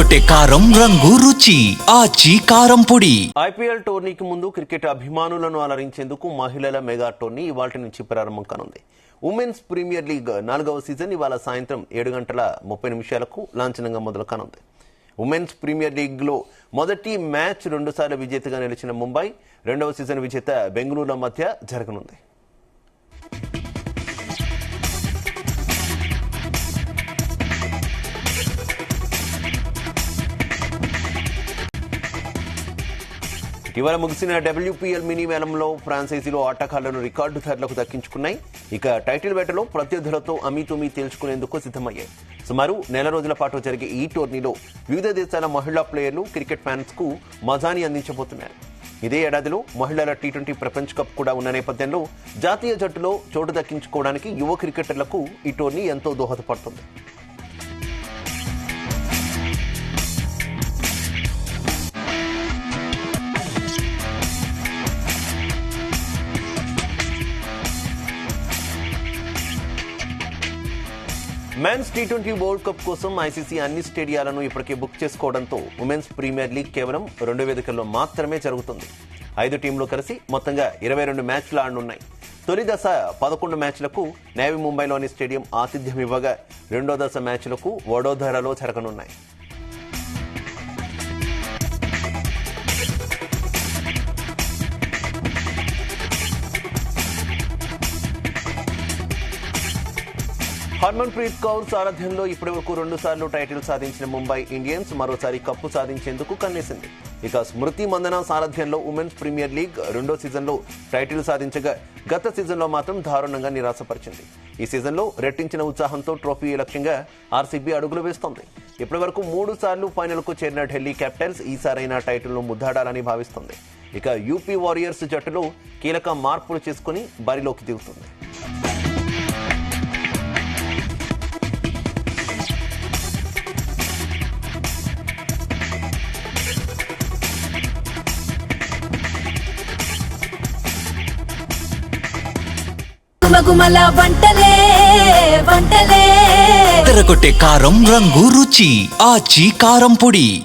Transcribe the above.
ఎర్రగొట్టే కారం రంగు రుచి ఆచి కారం పొడి. ఐపీఎల్ టోర్నీకి ముందు క్రికెట్ అభిమానులను అలరించేందుకు మహిళల మెగా టోర్నీ ఇవాల్టి నుంచి ప్రారంభం కానుంది. ఉమెన్స్ ప్రీమియర్ లీగ్ 4వ సీజన్ ఇవాళ సాయంత్రం 7:30 లాంఛనంగా మొదలు కానుంది. ఉమెన్స్ ప్రీమియర్ లీగ్ లో మొదటి మ్యాచ్ 2 సార్లు విజేతగా నిలిచిన ముంబై, 2వ సీజన్ విజేత బెంగళూరుల మధ్య జరగనుంది. ఇటీవల ముగిసిన WPL మినీ వేలంలో ఫ్రాంచైజీలో ఆటగాళ్లను రికార్డు ధరలకు దక్కించుకున్నాయి. ఇక టైటిల్ వేటలో ప్రత్యర్థులతో అమీతుమీ తేల్చుకునేందుకు సిద్ధమయ్యాయి. సుమారు నెల రోజుల పాటు జరిగే ఈ టోర్నీలో వివిధ దేశాల మహిళా ప్లేయర్లు క్రికెట్ ఫ్యాన్స్ కు మజాని అందించబోతున్నారు. ఇదే ఏడాదిలో మహిళల T20 ప్రపంచ కప్ కూడా ఉన్న నేపథ్యంలో జాతీయ జట్టులో చోటు దక్కించుకోవడానికి యువ క్రికెటర్లకు ఈ టోర్నీ ఎంతో దోహదపడుతుంది. మెన్స్ T20 వరల్డ్ కప్ కోసం ఐసీసీ అన్ని స్టేడియాలను ఇప్పటికే బుక్ చేసుకోవడంతో ఉమెన్స్ ప్రీమియర్ లీగ్ కేవలం 2 వేదికల్లో మాత్రమే జరుగుతుంది. 5 టీంలు కలిసి మొత్తంగా 22 మ్యాచ్లు ఆడనున్నాయి. తొలి దశ 11 మ్యాచ్లకు నేవీ ముంబైలోని స్టేడియం ఆతిథ్యం ఇవ్వగా, రెండో దశ మ్యాచ్లకు వడోదరాలో జరగనున్నాయి. హర్మన్ప్రీత్ కౌర్ సారథ్యంలో ఇప్పటివరకు 2 సార్లు టైటిల్ సాధించిన ముంబై ఇండియన్స్ మరోసారి కప్పు సాధించేందుకు కన్నేసింది. ఇక స్మృతి మందన సారథ్యంలో ఉమెన్స్ ప్రీమియర్ లీగ్ 2వ సీజన్లో టైటిల్ సాధించగా, గత సీజన్లో మాత్రం దారుణంగా నిరాశపరిచింది. ఈ సీజన్లో రెట్టించిన ఉత్సాహంతో ట్రోఫీ లక్ష్యంగా ఆర్సీబీ అడుగులు వేస్తోంది. ఇప్పటివరకు 3 సార్లు ఫైనల్కు చేరిన ఢిల్లీ క్యాపిటల్స్ ఈసారైనా టైటిల్ను ముద్దాడాలని భావిస్తోంది. ఇక యూపీ వారియర్స్ జట్టులో కీలక మార్పులు చేసుకుని బరిలోకి దిగుతుంది. ఎర్రగొట్టే కారం రంగు రుచి ఆచి కారం పొడి.